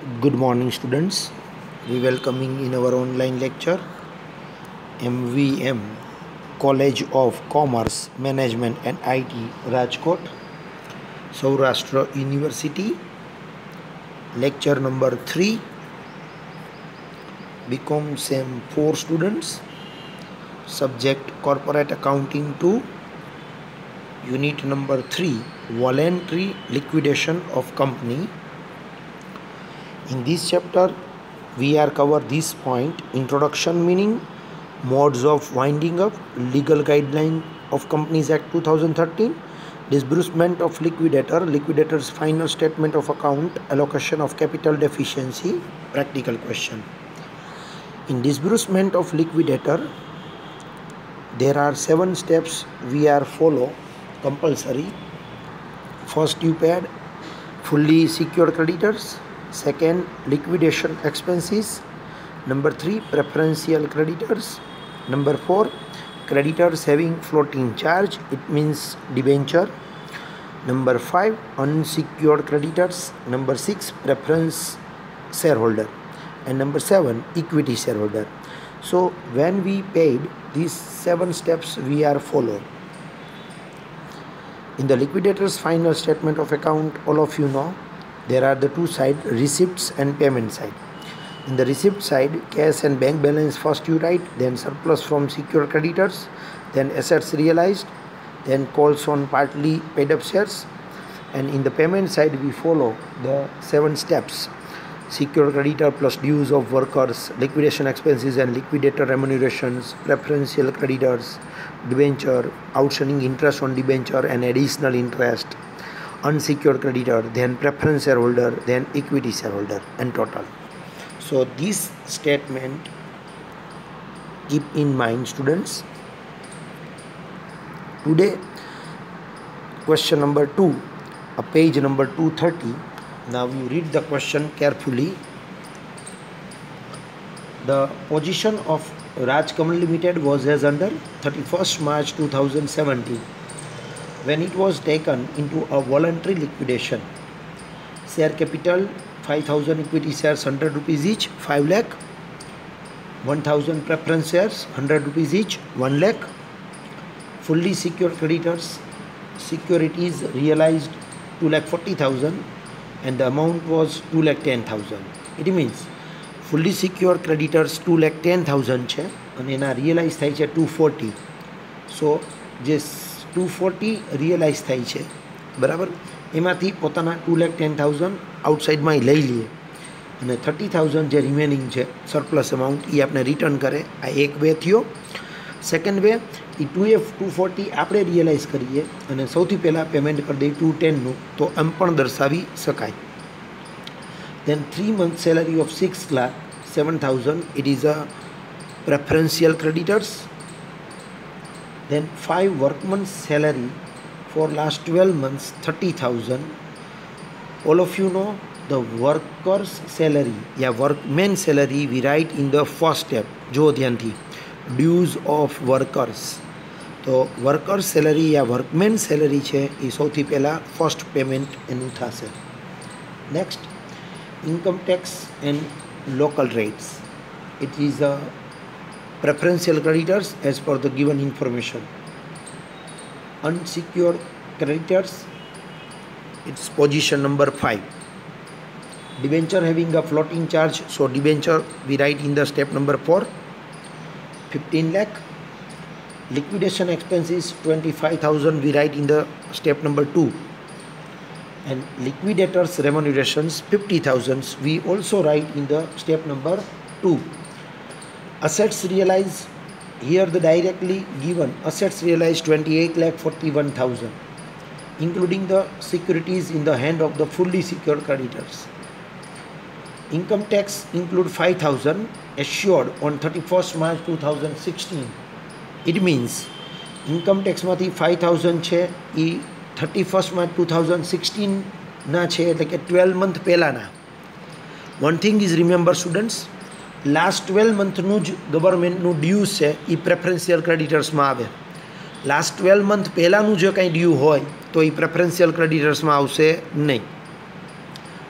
Good morning, students. We welcoming in our online lecture MVM College of Commerce, Management and IT, Rajkot, Saurashtra University. Lecture number 3. BCom Sem 4 students. Subject Corporate Accounting 2. Unit number 3. Voluntary Liquidation of Company. In this chapter, we are cover this point: introduction, meaning, modes of winding up, legal guideline of Companies Act 2013, disbursement of liquidator, liquidator's final statement of account, allocation of capital deficiency, practical question. In disbursement of liquidator, there are 7 steps we are follow compulsory. First, you paid fully secured creditors. Second, liquidation expenses. Number 3, preferential creditors. Number 4, creditors having floating charge, it means debenture. Number 5, unsecured creditors. Number 6, preference shareholder. And number 7, equity shareholder. So when we paid, these 7 steps we are follow. In the liquidator's final statement of account, all of you know, there are the two sides, receipts and payment side. In the receipt side, cash and bank balance first you write, then surplus from secured creditors, then assets realized, then calls on partly paid up shares. And in the payment side, we follow the 7 steps: secured creditor plus dues of workers, liquidation expenses and liquidator remunerations, preferential creditors, debenture, outstanding interest on debenture and additional interest, unsecured creditor, then preference shareholder, then equity shareholder, and total. So this statement keep in mind, students. Today, question number 2, page number 230. Now you read the question carefully. The position of Rajkamal Limited was as under 31st March 2017. When it was taken into a voluntary liquidation. Share capital 5,000 equity shares 100 rupees each, 5 lakh. 1,000 preference shares 100 rupees each, 1 lakh. Fully secured creditors, securities realized 2,40,000 and the amount was 2,10,000. It means fully secured creditors 2,10,000 છે અને એના realise થાય છે 240. સો જે 240 realise થાય છે, બરાબર, એમાંથી પોતાના 2,10,000 આઉટસાઇડમાં લઈ લઈએ અને 30,000 જે રિમેનિંગ છે સરપ્લસ અમાઉન્ટ એ આપણે રિટર્ન કરે. આ એક વે થયો. સેકન્ડ વે, એ 240 આપણે રિયલાઇઝ કરીએ અને સૌથી પહેલાં પેમેન્ટ કરી દઈએ 210નું, તો એમ પણ દર્શાવી શકાય. Then 3 months salary of 6,07,000, it is a preferential creditors. Then 5 workmen's salary for last 12 months 30,000. All of you know the workers salary, workman salary we write in the first step. જો ધ્યાનથી, dues of workers. તો worker salary workmen salary છે એ સૌથી પહેલાં first payment એનું થશે. Next, income tax and local rates. It is a preferential creditors as per the given information. Unsecured creditors, it's position number 5. Debenture having a floating charge, so debenture we write in the step number 4, 15 lakh. Liquidation expenses 25,000 we write in the step number 2. And liquidators remunerations 50,000 we also write in the step number 2. Assets realized, here the directly given assets realized 28,41,000, including the securities in the hand of the fully secured creditors. Income tax include 5,000 assured on 31st March 2016. It means income tax માંથી 5,000 છે એ 31st March 2016 ના છે, એટલે કે 12 month પહેલાંના. One thing is remember students, last 12 મંથનું જ ગવર્મેન્ટનું dues છે એ preferential ક્રેડિટર્સમાં આવે. લાસ્ટ 12 મંથ પહેલાંનું જો કંઈ ડ્યુ હોય તો એ પ્રેફરન્શિયલ ક્રેડિટર્સમાં આવશે નહીં.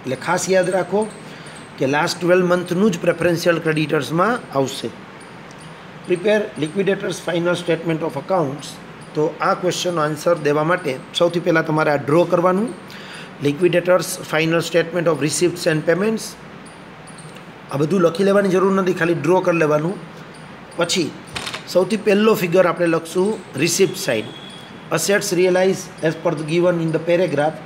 એટલે ખાસ યાદ રાખો, કે લાસ્ટ 12 મંથનું જ પ્રેફરન્શિયલ ક્રેડિટર્સમાં આવશે. Prepare liquidators final statement of accounts. તો આ ક્વેશ્ચનનો આન્સર દેવા માટે સૌથી પહેલાં તમારે આ ડ્રો કરવાનું, liquidators final statement of receipts and payments. આ બધું લખી લેવાની જરૂર નથી, ખાલી ડ્રો કરી લેવાનું. પછી સૌથી પહેલો ફિગર આપણે લખશું receipt side. Assets realise as per given in the paragraph.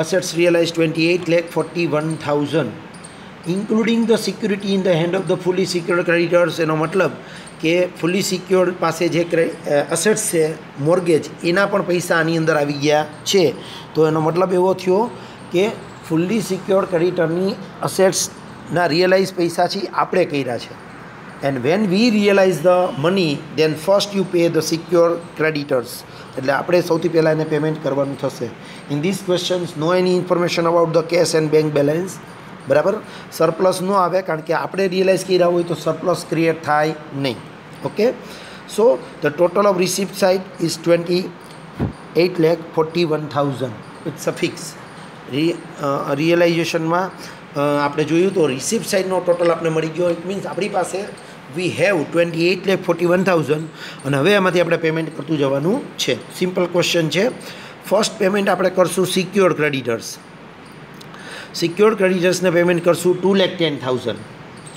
Assets realise 28,41,000 including the security in the hand of the fully secured creditors. એનો મતલબ કે ફુલી સિક્યોર્ડ પાસે જે અસેટ્સ છે મોર્ગેજ, એના પણ પૈસા આની અંદર આવી ગયા છે. તો એનો મતલબ એવો થયો કે ફુલ્લી સિક્યોર્ડ ક્રેડિટરની અસેટ્સના રિયલાઇઝ પૈસા છે આપણે કર્યા છે. And when we realise the money then first you pay the secure creditors. એટલે આપણે સૌથી પહેલાં એને પેમેન્ટ કરવાનું થશે. In this questions no any information about the cash and bank balance. બરાબર, સરપ્લસ ન આવે કારણ કે આપણે રિયલાઇઝ કર્યા હોય તો સરપ્લસ ક્રિએટ થાય નહીં. Okay, so the total of receipt side is 28,41,000. It's a fix. રિયલાઇઝેશનમાં આપણે જોયું તો રિસિપ્ટ સાઇડનો ટોટલ આપણે મળી ગયો. ઇટ મીન્સ આપણી પાસે વી હેવ 28,41,000 અને હવે એમાંથી આપણે પેમેન્ટ કરતું જવાનું છે. સિમ્પલ ક્વેશ્ચન છે. ફર્સ્ટ પેમેન્ટ આપણે કરશું સિક્યોર્ડ ક્રેડિટર્સ. સિક્યોર્ડ ક્રેડિટર્સને પેમેન્ટ કરશું 2,10,000.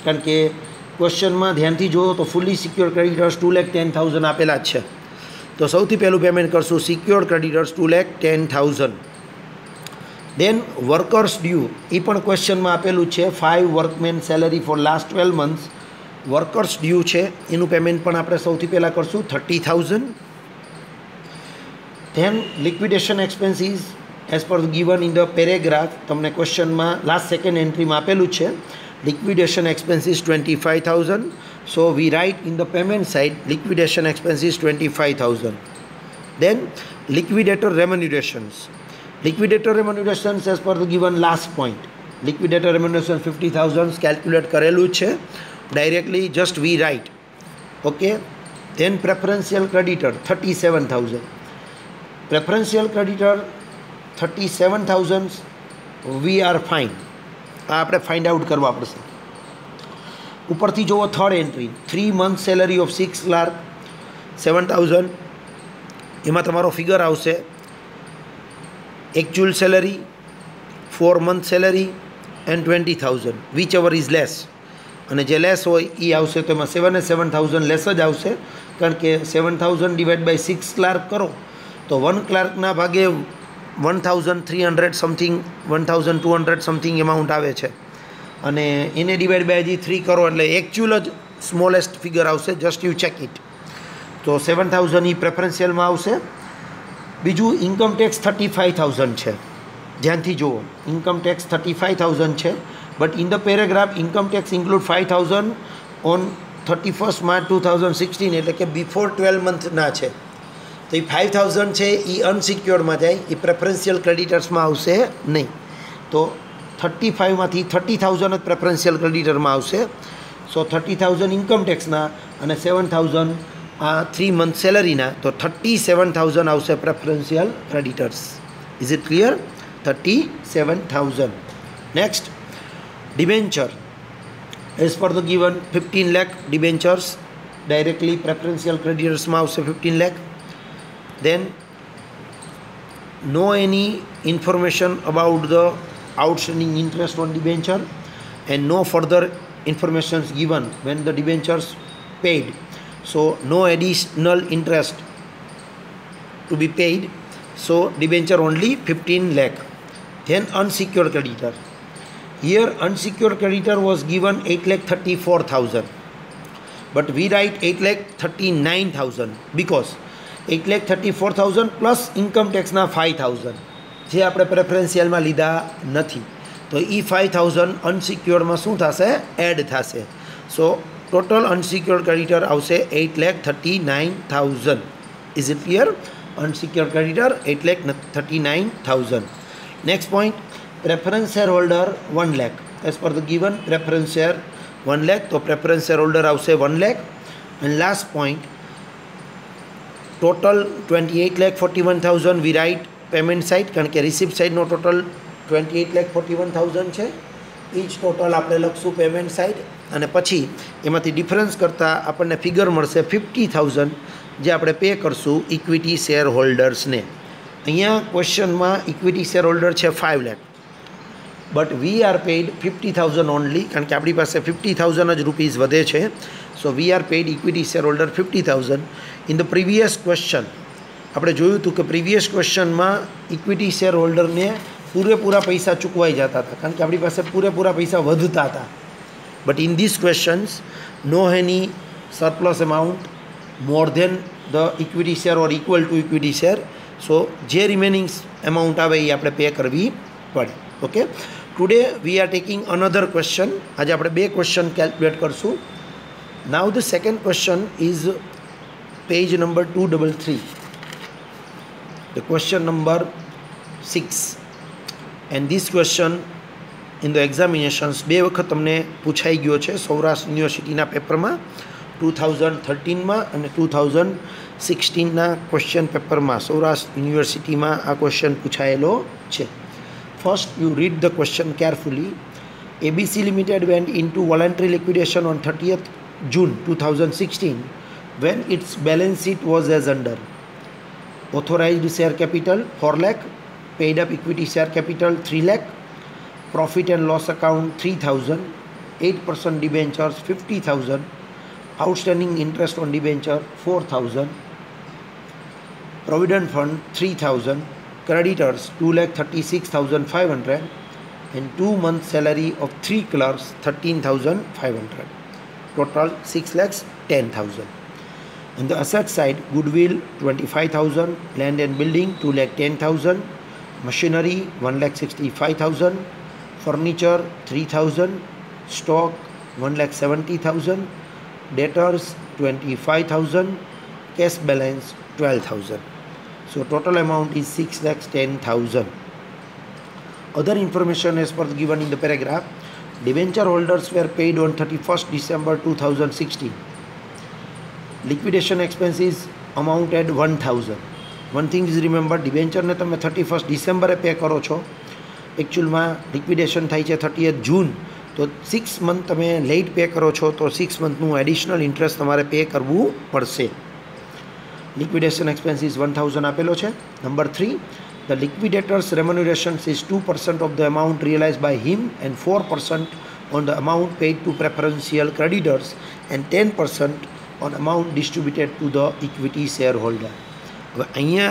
કારણ કે ક્વેશ્ચનમાં ધ્યાનથી જુઓ તો ફુલ્લી સિક્યોર્ડ ક્રેડિટર્સ 2,10,000 આપેલા જ છે. તો સૌથી પહેલું પેમેન્ટ કરશું secured creditors 2,10,000. Then workers due, એ પણ ક્વેશ્ચનમાં આપેલું છે. 5 workman salary for last 12 months. Workers due છે એનું પેમેન્ટ પણ આપણે સૌથી પહેલાં કરશું 30,000. Then liquidation expenses as per given in the paragraph. તમને ક્વેશ્ચનમાં લાસ્ટ સેકન્ડ એન્ટ્રીમાં આપેલું છે liquidation expenses 25,000. So we write in the payment side liquidation expenses 25,000. Then liquidator remunerations. Liquidator remunerations as per the given last point. Liquidator remuneration 50,000 calculate કરેલું છે. Directly just we write. Okay. Then preferential creditor 37,000. Preferential creditor 37,000 we are fine. આ આપણે find out કરવા પડશે. ઉપરથી જુઓ third entry 3 month salary of 6 lakh 7,000. એમાં તમારો ફિગર આવશે actual salary, 4 month salary and 20,000 whichever is less. અને જે લેસ હોય એ આવશે તો એમાં 7,000 લેસ જ આવશે. કારણ કે 7,000 ડિવાઈડ બાય 6 ક્લાર્ક કરો તો 1 ક્લાર્કના ભાગે 1,300 સમથિંગ 1,200 સમથિંગ એમાઉન્ટ આવે છે. અને એને ડિવાઈડ બાય હજી 3 કરો એટલે એકચ્યુઅલ જ સ્મોલેસ્ટ ફિગર આવશે. Just you check it. તો 7,000 એ પ્રેફરન્શિયલમાં આવશે. બીજું ઇન્કમ ટેક્સ 35,000 છે. ધ્યાનથી જુઓ, ઇન્કમ ટેક્સ 35,000 છે. But in the paragraph income tax include 5,000 on 31st March 2016 એટલે કે બિફોર 12 મંથના છે. તો એ 5,000 છે એ અનસિક્યોર્ડમાં જાય, એ પ્રેફરન્શિયલ ક્રેડિટર્સમાં આવશે નહીં. તો 35માંથી 30,000 જ પ્રેફરન્શિયલ ક્રેડિટરમાં આવશે. સો 30,000 ઇન્કમ ટેક્સના અને 7,000 આ 3 મંથ સેલરીના. તો 37,000 આવશે preferential creditors. Is it clear? 37,000. Next debenture as per the given 15 lakh debentures directly preferential ક્રેડિટર્સમાં આવશે 15 lakh. Then no any information about the outstanding interest on debenture and no further information given when the debentures paid. So no additional interest to be paid. So debenture only 15 lakh. Then unsecured creditor. Here unsecured creditor was given 8,34,000. But we write 8,39,000 because 8,34,000 plus income ટેક્સના 5,000 જે આપણે પ્રેફરન્શિયલમાં લીધા નથી. તો એ 5,000 અનસિક્યોર્ડમાં શું થશે? Add થશે. સો total unsecured creditor આવશે 8,39,000. Is it clear? Unsecured creditor 8,39,000. Next point preference shareholder 1 lakh. As per the given preference share 1 lakh. તો પ્રેફરન્સ શેર હોલ્ડર આવશે 1 lakh. And last point total 28,41,000 we write payment side. કારણ કે receipt સાઇડનો total 28,41,000 છે. એ જ total આપણે લખશું payment side, અને પછી એમાંથી ડિફરન્સ કરતાં આપણને ફિગર મળશે 50,000 જે આપણે પે કરશું ઇક્વિટી શેર હોલ્ડર્સને. અહીંયા ક્વેશ્ચનમાં ઇક્વિટી શેર હોલ્ડર છે 5 lakh, but we are paid 50,000 only, કારણ કે આપણી પાસે 50,000 જ રૂપીઝ વધે છે. So we are paid equity share holder 50,000. In the previous question આપણે જોયું હતું કે પ્રીવિયસ ક્વેશ્ચનમાં ઇક્વિટી શેર હોલ્ડરને પૂરેપૂરા પૈસા ચૂકવાઈ જતા હતા, કારણ કે આપણી પાસે પૂરેપૂરા પૈસા વધતા હતા. But in this questions no any surplus amount more than the equity share or equal to equity share. So જે રિમેનિંગ અમાઉન્ટ આવે એ આપણે પે કરવી પડે. Okay, today we are taking another question. આજે આપણે 2 ક્વેશ્ચન કેલ્ક્યુલેટ કરશું. Now the second question is page number 233, the question number 6, and this question in the examinations 2 વખત તમને પૂછાઈ ગયો છે સૌરાષ્ટ્ર યુનિવર્સિટીના પેપરમાં, 2013માં અને 2016ના ક્વેશ્ચન પેપરમાં સૌરાષ્ટ્ર યુનિવર્સિટીમાં આ ક્વેશ્ચન પૂછાયેલો છે. First you read the question carefully. ABC Limited went into voluntary liquidation on 30th June 2016 when its balance sheet was as under: authorized share capital 4 lakh, paid up equity share capital 3 lakh, profit and loss account 3,000, 8% debentures 50,000, outstanding interest on debenture 4,000, provident fund 3,000, creditors 2,36,500, and 2 months salary of 3 clerks 13,500. Total 6,10,000. On the asset side, goodwill 25,000, land and building 2,10,000, machinery 1,65,000, furniture 3,000, stock 1,70,000, debtors 25,000, cash balance 12,000. So total amount is 6,10,000. Other information as per given in the paragraph: debenture holders were paid on 31st December 2016. Liquidation expenses amounted 1,000. One thing is remember, debenture ને તમે 31st ડિસેમ્બરે pay કરો છો, એકચ્યુઅલમાં લિક્વિડેશન થાય છે 30th જૂન, તો 6 month તમે late pay કરો છો તો 6 મંથનું એડિશનલ ઇન્ટરેસ્ટ તમારે પે કરવું પડશે. લિક્વિડેશન એક્સપેન્સીસ 1,000 આપેલો છે. Number 3, the liquidator's remuneration is 2% of the amount realized by him and 4% on the amount paid to preferential creditors and 10% on amount distributed to the equity shareholder. હવે અહીંયા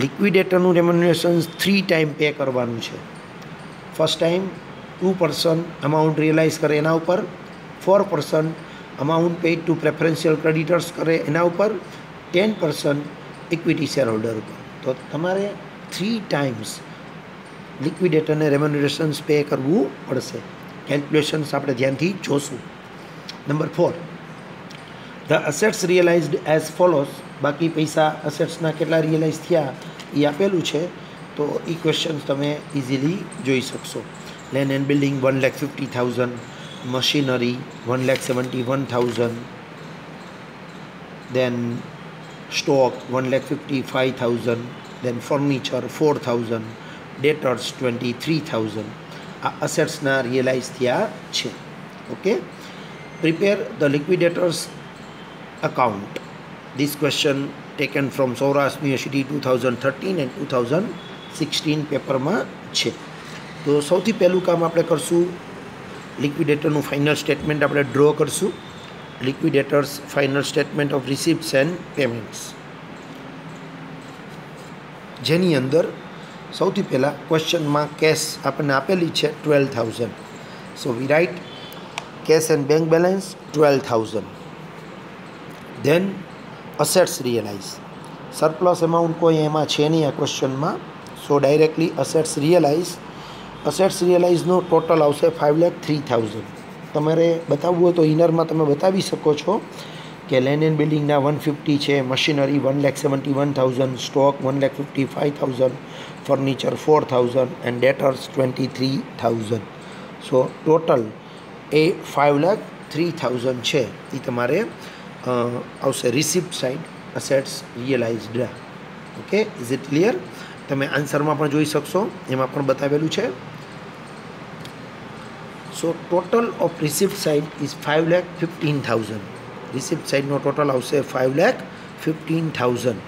લિક્વિડેટરનું રેમ્યુનરેશન 3 time pay કરવાનું છે. First time 2% amount realise કરે એના ઉપર, 4% amount paid to preferential creditors કરે એના ઉપર, 10% ઇક્વિટી શેર હોલ્ડર ઉપર. તો તમારે 3 ટાઈમ્સ લિક્વિડેટરને રેમ્યુનરેશન્સ પે કરવું પડશે. કેલ્ક્યુલેશન્સ આપણે ધ્યાનથી જોશું. Number 4, the assets realised as follows. બાકી પૈસા અસેટ્સના કેટલા રિયલાઇઝ થયા એ આપેલું છે, તો એ ક્વેશ્ચન તમે ઇઝીલી જોઈ શકશો. Land and building 1,50,000, machinery 1,71,000, then stock 1,55,000, then furniture 4,000, debtors 23,000. આ અસેટ્સના રિયલાઇઝ થયા છે. Okay, prepare the liquidators account. This question taken from Saurashtra University 2013 and 2016 પેપરમાં છે. તો સૌથી પહેલું કામ આપણે કરશું, લિક્વિડેટરનું ફાઇનલ સ્ટેટમેન્ટ આપણે ડ્રો કરશું. Liquidators final statement of receipts and payments, જેની અંદર સૌથી પહેલાં ક્વેશ્ચનમાં કેશ આપણને આપેલી છે 12,000. So we write cash and bank balance 12,000. Then assets realise. Surplus amount કોઈ એમાં છે નહીં આ ક્વેશ્ચનમાં, so directly assets realise. Assets રિયલાઇઝનું ટોટલ આવશે 5,03,000. તમારે બતાવવું હોય તો ઇનરમાં તમે બતાવી શકો છો કે લેન્ડ એન્ડ બિલ્ડિંગના 150 છે, machinery 1,71,000, stock 1,55,000, furniture 4,000 and debtors 23,000. So total એ 5,03,000 છે. એ તમારે આવશે receipt side, assets realised. Okay, is it clear? તમે આન્સરમાં પણ જોઈ શકશો, એમાં પણ બતાવેલું છે. So total of receipt side is 5,15,000. Receipt side no total આવશે 5,15,000.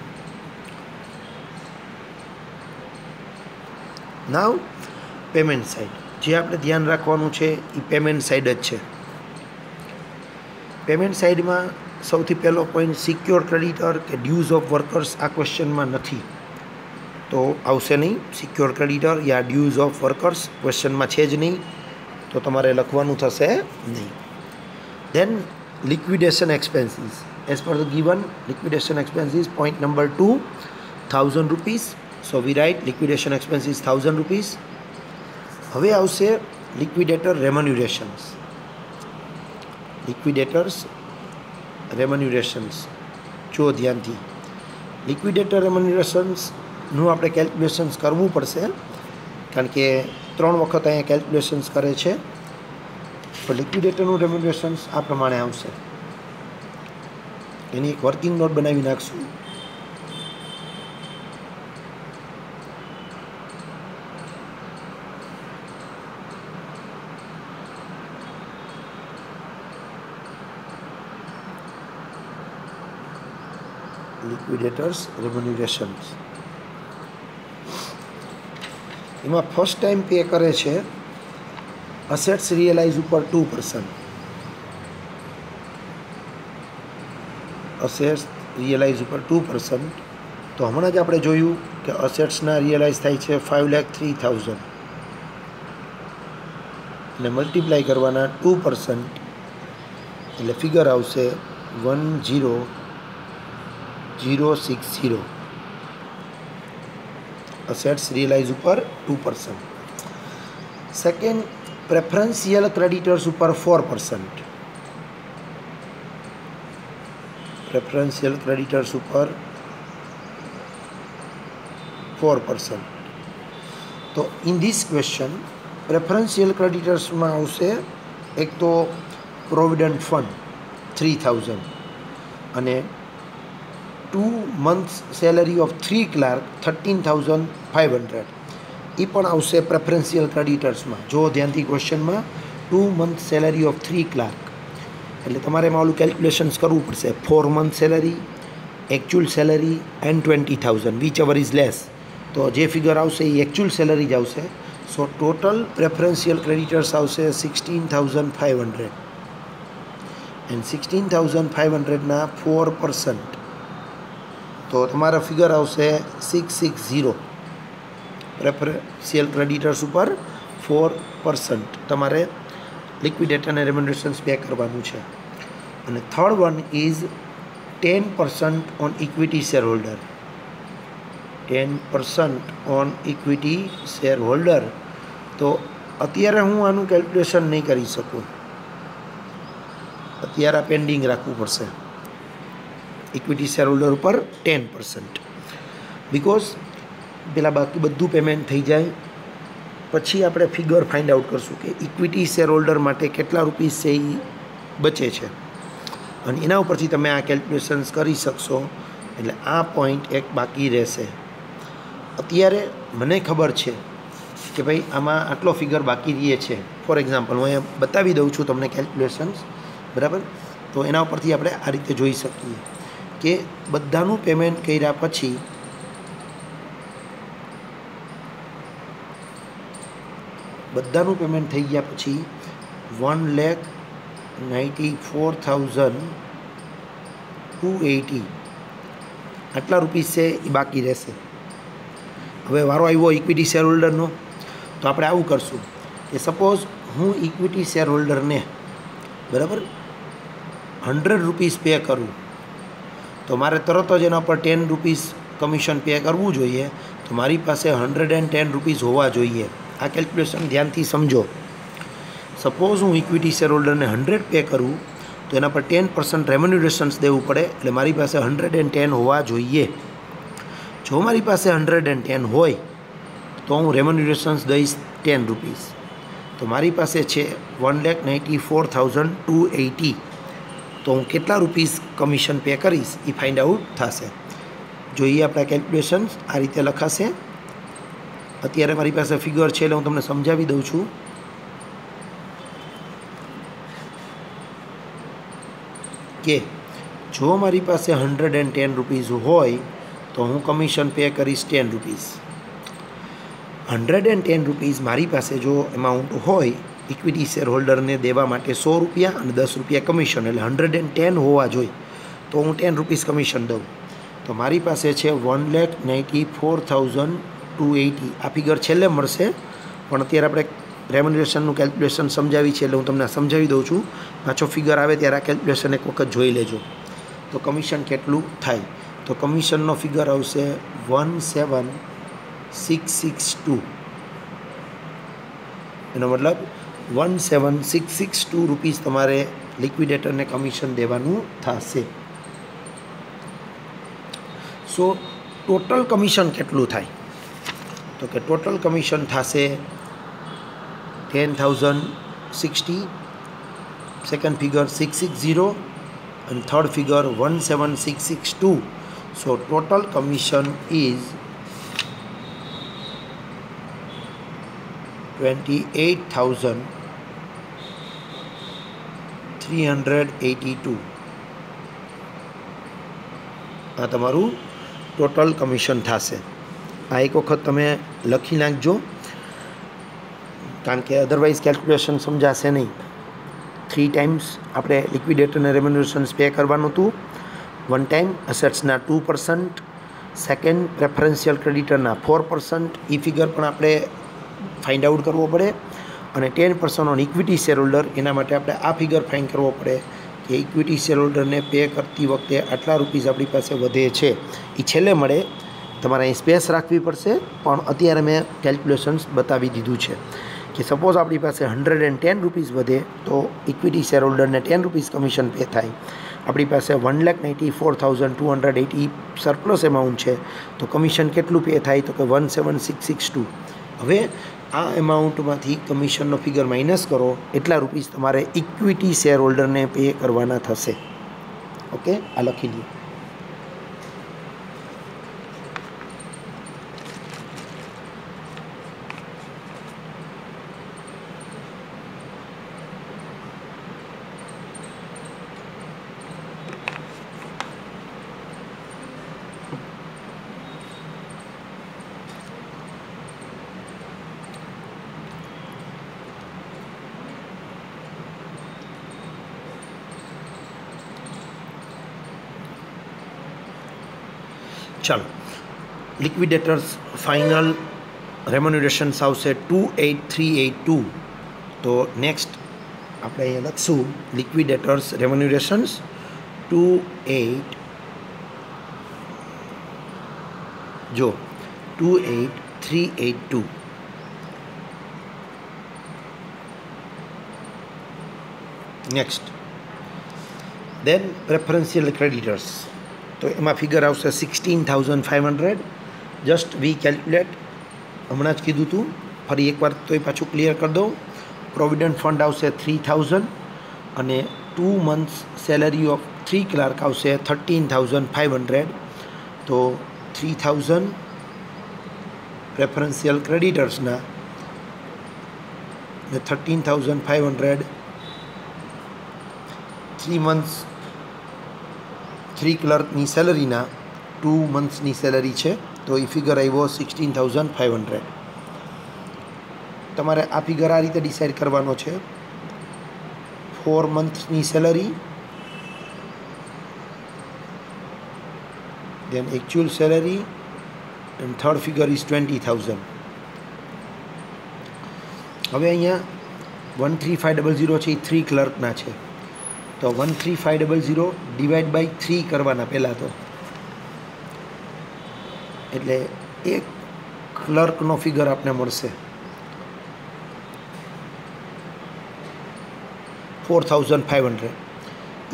Now payment side. જે આપણે ધ્યાન રાખવાનું છે એ પેમેન્ટ સાઇડ જ છે. પેમેન્ટ સાઇડમાં સૌથી પહેલો પોઈન્ટ સિક્યોર ક્રેડિટર કે ડ્યુઝ ઓફ વર્કર્સ આ ક્વેશ્ચનમાં નથી, તો આવશે નહીં. સિક્યોર ક્રેડિટર યા ડ્યુઝ ઓફ વર્કર્સ ક્વેશ્ચનમાં છે જ નહીં, તો તમારે લખવાનું થશે નહીં. દેન liquidation expenses as per the given liquidation expenses point number 2 1000 rupees. So we write liquidation expenses 1000 rupees. હવે આવશે liquidator remunerations. liquidators remunerations જો ધ્યાનથી liquidator remunerations નું આપણે કેલ્ક્યુલેશન્સ કરવું પડશે, કારણ કે 3 વખત અહીંયા કેલ્ક્યુલેશન્સ કરે છે. તો લિક્વિડેટરનું રેમ્યુનરેશન્સ આ પ્રમાણે આવશે. એની એક વર્કિંગ નોટ બનાવી નાખશું. લિક્વિડેટર્સ રેમ્યુનરેશન્સ એમાં ફર્સ્ટ ટાઈમ પે કરે છે અસેટ્સ રિયલાઇઝ ઉપર 2%. અસેટ્સ રિયલાઇઝ ઉપર 2%. તો હમણાં જ આપણે જોયું કે અસેટ્સના રિયલાઇઝ થાય છે 5,03,000 અને મલ્ટીપ્લાય કરવાના 2%, એટલે ફિગર આવશે 100,060. અસેટ્સ રિયલાઇઝ ઉપર 2%. સેકન્ડ પ્રેફરન્શિયલ ક્રેડિટર્સ ઉપર 4%. પ્રેફરન્શિયલ ક્રેડિટર્સ ઉપર 4%. તો ઇન ધીસ ક્વેશ્ચન પ્રેફરન્શિયલ ક્રેડિટર્સમાં આવશે એક તો પ્રોવિડન્ટ ફંડ 3,000 અને 2 months salary of 3 clerk 13,500. એ પણ આવશે પ્રેફરન્શિયલ ક્રેડિટર્સમાં. જો ધ્યાનથી ક્વેશ્ચનમાં 2 month salary of 3 clerk, એટલે તમારે એમાં ઓલું કેલ્ક્યુલેશન્સ કરવું પડશે. 4 month salary, actual salary and 20,000 whichever is less. તો જે ફિગર આવશે એ એકચ્યુઅલ સેલરી જ આવશે. સો ટોટલ પ્રેફરન્શિયલ ક્રેડિટર્સ આવશે 16,500 એન્ડ 16,500ના 4%. તો તમારા ફિગર આવશે 660. પ્રેફરન્શિયલ ક્રેડિટર્સ ઉપર 4% તમારે લિક્વિડેટર અને રેમ્યુનરેશન્સ પે કરવાનું છે. અને third one is 10% on equity share holder. 10% on equity share holder. તો અત્યારે હું આનું કેલ્ક્યુલેશન નહીં કરી શકું, અત્યારે પેન્ડિંગ રાખવું પડશે. ઇક્વિટી શેર હોલ્ડર ઉપર 10%, બિકોઝ પેલા બાકી બધું પેમેન્ટ થઈ જાય પછી આપણે ફિગર ફાઇન્ડ આઉટ કરશું કે ઇક્વિટી શેર હોલ્ડર માટે કેટલા રૂપીસ છે એ બચે છે, અને એના ઉપરથી તમે આ કેલ્ક્યુલેશન્સ કરી શકશો. એટલે આ પોઈન્ટ એક બાકી રહેશે. અત્યારે મને ખબર છે કે ભાઈ આમાં આટલો ફિગર બાકી રહે છે. ફોર એક્ઝામ્પલ હું અહીંયા બતાવી દઉં છું તમને કેલ્ક્યુલેશન્સ, બરાબર. તો એના ઉપરથી આપણે આ રીતે જોઈ શકીએ કે બધાનું પેમેન્ટ કર્યા પછી થઈ ગયા પછી 1,94,280 આટલા રૂપીસ છે એ બાકી રહેશે. હવે વારો આવ્યો ઇક્વિટી શેર હોલ્ડરનો. તો આપણે આવું કરશું કે સપોઝ હું ઇક્વિટી શેર હોલ્ડરને બરાબર 100 રૂપીસ પે કરું, તો મારે તરત જ એના પર 10 રૂપીસ કમિશન પે કરવું જોઈએ. તો મારી પાસે 110 રૂપીસ હોવા જોઈએ. આ કેલ્ક્યુલેશન ધ્યાનથી સમજો. સપોઝ હું ઇક્વિટી શેર હોલ્ડરને 100 પે કરું તો એના પર 10% રેમ્યુનરેશન્સ દેવું પડે, એટલે મારી પાસે 110 હોવા જોઈએ. જો મારી પાસે 110 હોય તો હું રેમ્યુનરેશન્સ દઈશ 10 રૂપીસ. તો મારી પાસે છે 1,94,280. તો હું કેટલા રૂપીસ કમિશન પે કરીશ એ ફાઇન્ડ આઉટ થશે. જોઈએ આપણા કેલ્ક્યુલેશન્સ આ રીતે લખાશે. અત્યારે મારી પાસે ફિગર છે એટલે હું તમને સમજાવી દઉં છું. કે જો મારી પાસે 110 રૂપીઝ હોય તો હું કમિશન પે કરીશ 10 રૂપીઝ. 110 રૂપીઝ મારી પાસે જો એમાઉન્ટ હોય ઇક્વિટી શેર હોલ્ડરને દેવા માટે 100 રૂપિયા અને 10 રૂપિયા કમિશન, એટલે 110 હોવા જોઈએ તો હું 10 રૂપીઝ કમિશન દઉં. તો મારી પાસે છે 1,94,280. આ ફિગર છેલ્લે મળશે, પણ અત્યારે આપણે રેમ્યુનરેશનનું કેલ્ક્યુલેશન સમજાવી છે એટલે હું તમને સમજાવી દઉં છું. પાછો ફિગર આવે ત્યારે આ કેલ્ક્યુલેશન એક વખત જોઈ લેજો. તો કમિશન કેટલું થાય? તો કમિશનનો ફિગર આવશે 17,662. એનો મતલબ 17,662 રૂપીઝ તમારે લિક્વિડેટરને કમિશન દેવાનું થશે. સો ટોટલ કમિશન કેટલું થાય? તો કે ટોટલ કમિશન થશે 10,060, second figure 660 and third figure 17,662. So total commission is 28,382. આ તમારું ટોટલ કમિશન થશે. આ એક વખત તમે લખી નાખજો, કારણ કે અધરવાઇઝ કેલ્ક્યુલેશન સમજાશે નહીં. 3 ટાઈમ્સ આપણે લિક્વિડેટરને રેમ્યુનરેશન્સ પે કરવાનું હતું. 1 ટાઈમ અસેટ્સના 2%, સેકન્ડ પ્રેફરન્શિયલ ક્રેડિટરના 4%. એ ફિગર પણ આપણે ફાઇન્ડ આઉટ કરવો પડે. અને 10% ઓન ઇક્વિટી શેર હોલ્ડર, એના માટે આપણે આ ફિગર ફાઇન્ડ કરવો પડે કે ઇક્વિટી શેર હોલ્ડરને પે કરતી વખતે આટલા રૂપીઝ આપણી પાસે વધે છે. એ છેલ્લે મળે, તમારે અહીં સ્પેસ રાખવી પડશે, પણ અત્યારે મેં કેલ્ક્યુલેશન્સ બતાવી દીધું છે કે સપોઝ આપણી પાસે 110 રૂપીઝ વધે તો ઇક્વિટી શેર હોલ્ડરને 10 રૂપીઝ કમિશન પે થાય. આપણી પાસે 1,94,280 સરપ્લસ એમાઉન્ટ છે, તો કમિશન કેટલું પે થાય? તો કે 17,662. હવે આ એમાઉન્ટમાંથી કમિશનનો ફિગર માઇનસ કરો, એટલા રૂપીઝ તમારે ઇક્વિટી શેર હોલ્ડરને પે કરવાના થશે. ઓકે, આ લખી દો. ચાલો, લિક્વિડેટર્સ ફાઇનલ રેમ્યુનરેશન્સ આવશે 28,382. તો નેક્સ્ટ આપણે અહીંયા લખશું લિક્વિડેટર્સ રેમ્યુનરેશન્સ 28,382. નેક્સ્ટ દેન પ્રેફરન્શિયલ ક્રેડિટર્સ. તો એમાં ફિગર આવશે 16,500. જસ્ટ વી કેલ્ક્યુલેટ, હમણાં જ કીધું હતું, ફરી એકવાર તો એ પાછું ક્લિયર કરી દઉં. પ્રોવિડન્ટ ફંડ આવશે 3,000 અને 2 મંથ્સ સેલરી ઓફ 3 ક્લાર્ક આવશે 13,500. તો 3,000 પ્રેફરન્શિયલ ક્રેડિટર્સના ને 13,500 3 મંથ્સ 3 ક્લર્કની સેલરીના 2 મંથ્સની સેલરી છે. તો એ ફિગર આવ્યો 16,500. તમારે આ ફિગર આ રીતે ડિસાઇડ કરવાનો છે. 4 મંથ્સની salary, then actual salary, and third figure is 20,000. હવે અહીંયા 13,500 છે એ 3 ક્લર્કના છે, તો 13,500 ડિવાઈડ બાય 3 કરવાના પહેલાં તો, એટલે એક ક્લર્કનો ફિગર આપને મળશે 4,500.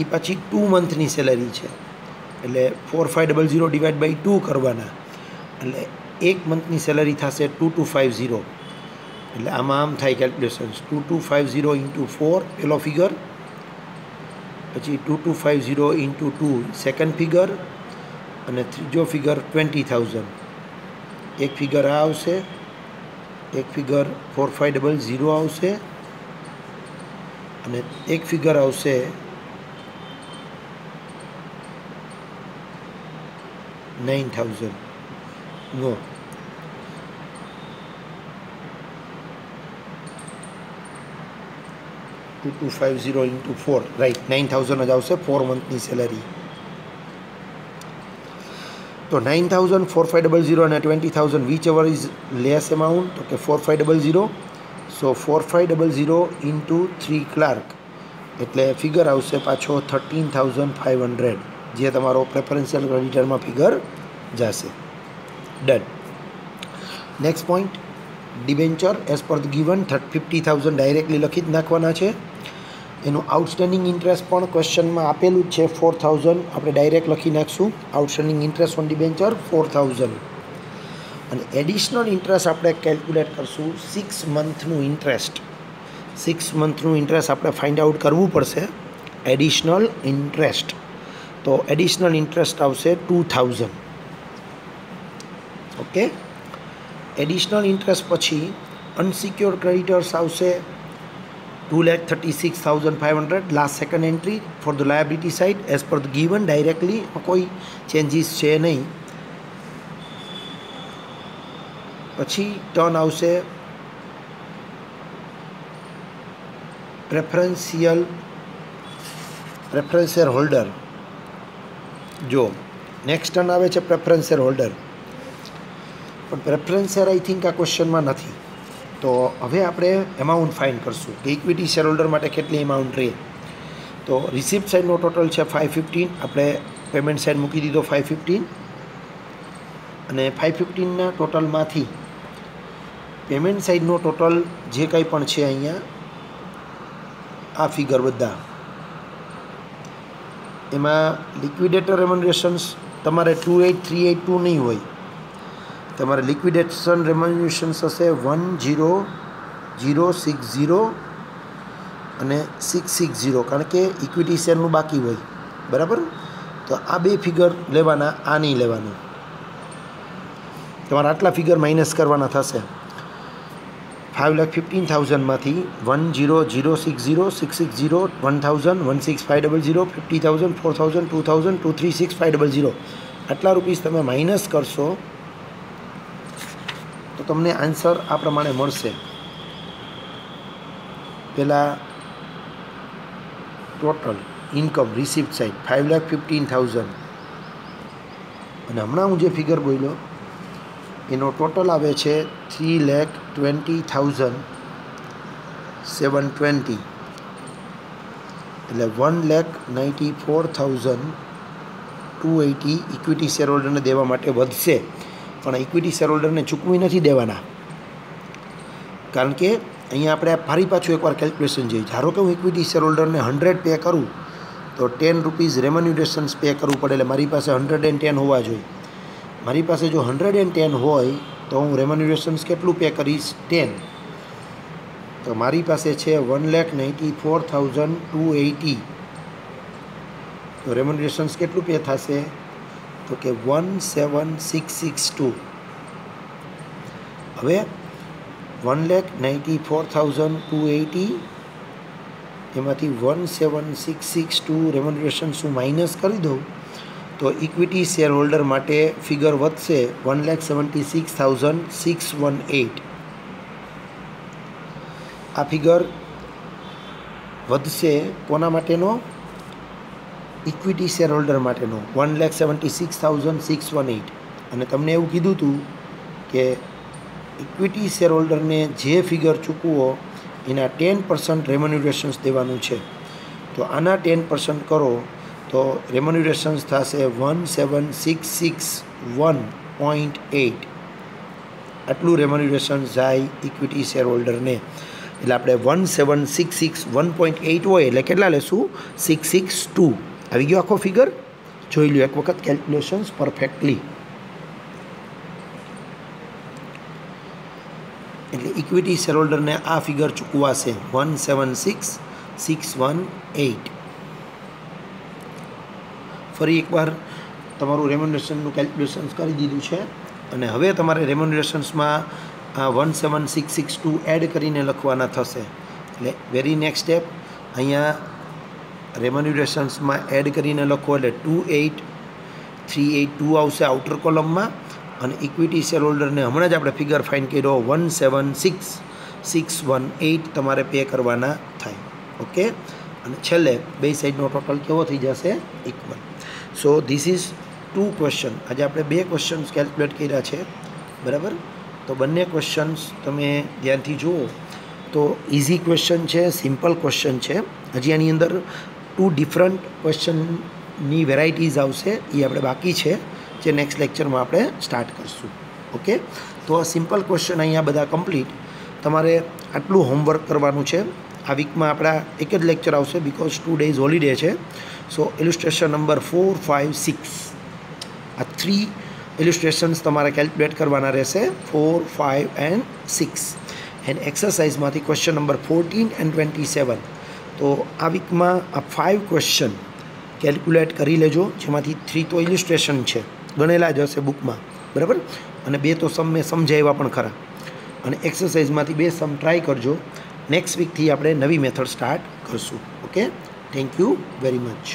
એ પછી 2 મંથની સેલરી છે, એટલે 4,500 ડિવાઈડ બાય 2 કરવાના, એટલે 1 મંથની સેલરી થશે 2,250. એટલે આમાં આમ થાય કેલ્ક્યુલેશન્સ, 2,250 ઇન્ટુ 4 પહેલો ફિગર, પછી 2,250 ઇન્ટુ 2 સેકન્ડ ફિગર, અને ત્રીજો ફિગર 20,000. એક ફિગર આ આવશે, એક ફિગર 4,500 આવશે, અને એક ફિગર આવશે 9,000. No. 2250 into 4. Right. 9,000 જ આવશે 4 મંથની સેલરી. તો 9,000, 4500 અને 20,000 which ever is less amount. તો કે 4500. સો 4500 into 3 ક્લાર્ક એટલે ફિગર આવશે પાછો 13,500 જે તમારો પ્રેફરન્શિયલ ક્રેડિટરમાં ફિગર જશે. Done. Next point, debenture as per the given 50,000 directly લખી જ નાખવાના છે. એનું આઉટસ્ટેન્ડિંગ ઇન્ટરેસ્ટ પણ ક્વેશ્ચનમાં આપેલું જ છે 4,000. આપણે ડાયરેક્ટ લખી નાખશું આઉટસ્ટેન્ડિંગ ઇન્ટરેસ્ટ ઓન ડિબેન્ચર 4,000. અને એડિશનલ ઇન્ટરેસ્ટ આપણે કેલ્ક્યુલેટ કરશું 6 મંથનું ઇન્ટરેસ્ટ. 6 મંથનું ઇન્ટરેસ્ટ આપણે ફાઇન્ડ આઉટ કરવું પડશે. એડિશનલ ઇન્ટરેસ્ટ, તો એડિશનલ ઇન્ટરેસ્ટ આવશે 2,000. ઓકે. એડિશનલ ઇન્ટરેસ્ટ પછી અનસિક્યોર્ડ ક્રેડિટર્સ આવશે 2,36,500. Last second entry for the liability side as per the given directly કોઈ ચેન્જીસ છે નહીં. પછી ટર્ન આવશે પ્રેફરન્સ શેર હોલ્ડર. જો નેક્સ્ટ ટર્ન આવે છે પ્રેફરન્સ શેર હોલ્ડર, પણ પ્રેફરન્સ શેર આઈ થિંક આ ક્વેશ્ચનમાં નથી. તો હવે આપણે એમાઉન્ટ ફાઇન્ડ કરશું કે ઇક્વિટી શેર હોલ્ડર માટે કેટલી એમાઉન્ટ રહે. તો રિસિપ્ટ સાઇડનો ટોટલ છે 515. આપણે પેમેન્ટ સાઇડ મૂકી દીધો 515 અને 515ના ટોટલમાંથી પેમેન્ટ સાઇડનો ટોટલ જે કંઈ પણ છે અહીંયા આ ફિગર બધા, એમાં લિક્વિડેટર રેમ્યુનરેશન્સ તમારે 28,382 નહીં હોય. તમારે લિક્વિડેશન રેમ્યુનરેશન્સ હશે 10,060 અને 660, કારણ કે ઇક્વિટી શેરનું બાકી હોય. બરાબર. તો આ બે ફિગર લેવાના, આ નહીં લેવાનું. તમારે આટલા ફિગર માઇનસ કરવાના થશે. 5,15,000માંથી 10,060, 660, 1,000, 16,500, 50,000, 4,000, 2,000, 236,500 આટલા રૂપીસ તમે માઇનસ કરશો તો તમને આન્સર આ પ્રમાણે મળશે. પહેલાં ટોટલ ઇન્કમ રિસિપ્ટ સાઇડ 5,15,000 અને હમણાં હું જે ફિગર બોલ્યો એનો ટોટલ આવે છે 3,20,720 એટલે 1,94,280 ઇક્વિટી શેર હોલ્ડરને દેવા માટે વધશે. પણ ઇક્વિટી શેર હોલ્ડરને ચૂકવી નથી દેવાના, કારણ કે અહીંયા આપણે ફરી પાછું એકવાર કેલ્ક્યુલેશન જોઈએ. ધારો કે હું ઇક્વિટી શેર હોલ્ડરને 100 પે કરું તો 10 રૂપીઝ રેમ્યુનરેશન્સ પે કરવું પડે, એટલે મારી પાસે 110 હોવા જોઈએ. મારી પાસે જો 110 હોય તો હું રેમ્યુનરેશન્સ કેટલું પે કરીશ? 10. તો મારી પાસે છે 1,94,280. તો રેમ્યુનરેશન્સ કેટલું પે થશે? તો કે 17,662. હવે 1,94,280 એમાંથી 17,662 રેમ્યુનરેશન્સ હું માઇનસ કરી દઉં તો ઇક્વિટી શેર હોલ્ડર માટે ફિગર વધશે 1,76,618. આ ફિગર વધશે કોના માટેનો? ઇક્વિટી શેર હોલ્ડર માટેનો 1,76,618. અને તમને એવું કીધું હતું કે ઇક્વિટી શેર હોલ્ડરને જે ફિગર ચૂકવો એના 10% રેમ્યુનરેશન્સ દેવાનું છે. તો આના 10% કરો તો રેમ્યુનરેશન્સ થશે 17,661.8. આટલું રેમ્યુનરેશન જાય ઇક્વિટી શેર હોલ્ડરને. એટલે આપણે 17,661.8 હોય એટલે કેટલા લેશું? 662. આવી ગયો આખો ફિગર. જોઈ લો એક વખત કેલ્ક્યુલેશન્સ પરફેક્ટલી. એટલે ઇક્વિટી શેર હોલ્ડરને આ ફિગર ચૂકવાશે 17,618. ફરી એકવાર તમારું રેમ્યુનરેશનનું કેલ્ક્યુલેશન્સ કરી દીધું છે અને હવે તમારે રેમ્યુનરેશન્સમાં 17,662 એડ કરીને લખવાના થશે. એટલે વેરી નેક્સ્ટ સ્ટેપ અહીંયા રેમ્યુનરેશન્સમાં એડ કરીને લખો એટલે 382 આવશે આઉટર કોલમમાં, અને ઇક્વિટી શેર હોલ્ડરને હમણાં જ આપણે ફિગર ફાઇન કર્યો 176,618 તમારે પે કરવાના થાય. ઓકે, અને છેલ્લે બે સાઈડનો ટોટલ કેવો થઈ જશે? Equal. So this is 2 question. આજે આપણે 2 ક્વેશ્ચન્સ કેલ્ક્યુલેટ કર્યા છે, બરાબર. તો બંને ક્વેશ્ચન્સ તમે ધ્યાનથી જુઓ તો ઇઝી ક્વેશ્ચન છે, સિમ્પલ ક્વેશ્ચન છે. હજી આની અંદર 2 ડિફરન્ટ ક્વેશ્ચનની વેરાયટીઝ આવશે, એ આપણે બાકી છે, જે નેક્સ્ટ લેક્ચરમાં આપણે સ્ટાર્ટ કરશું. ઓકે, તો આ સિમ્પલ ક્વેશ્ચન અહીંયા બધા કમ્પ્લીટ. તમારે આટલું હોમવર્ક કરવાનું છે. આ વીકમાં આપણા એક જ લેક્ચર આવશે, બિકોઝ 2 ડેઝ હોલિડે છે. સો ઇલિસ્ટ્રેશન નંબર 4, 5, 6 આ 3 ઇલિસ્ટ્રેશન્સ તમારે કેલ્ક્યુલેટ કરવાના રહેશે, 4, 5 એન્ડ 6. એન્ડ એક્સરસાઇઝમાંથી ક્વેશ્ચન નંબર 14 એન્ડ 27. તો આ વીકમાં આ 5 ક્વેશ્ચન કેલ્ક્યુલેટ કરી લેજો, જેમાંથી 3 તો ઇલિસ્ટ્રેશન છે, ગણેલા જ હશે બુકમાં, બરાબર. અને 2 તો સમ મેં સમજાવ્યા પણ ખરા. અને એક્સરસાઇઝમાંથી 2 સમ ટ્રાય કરજો. નેક્સ્ટ વીકથી આપણે નવી મેથડ સ્ટાર્ટ કરશું. Okay, thank you very much.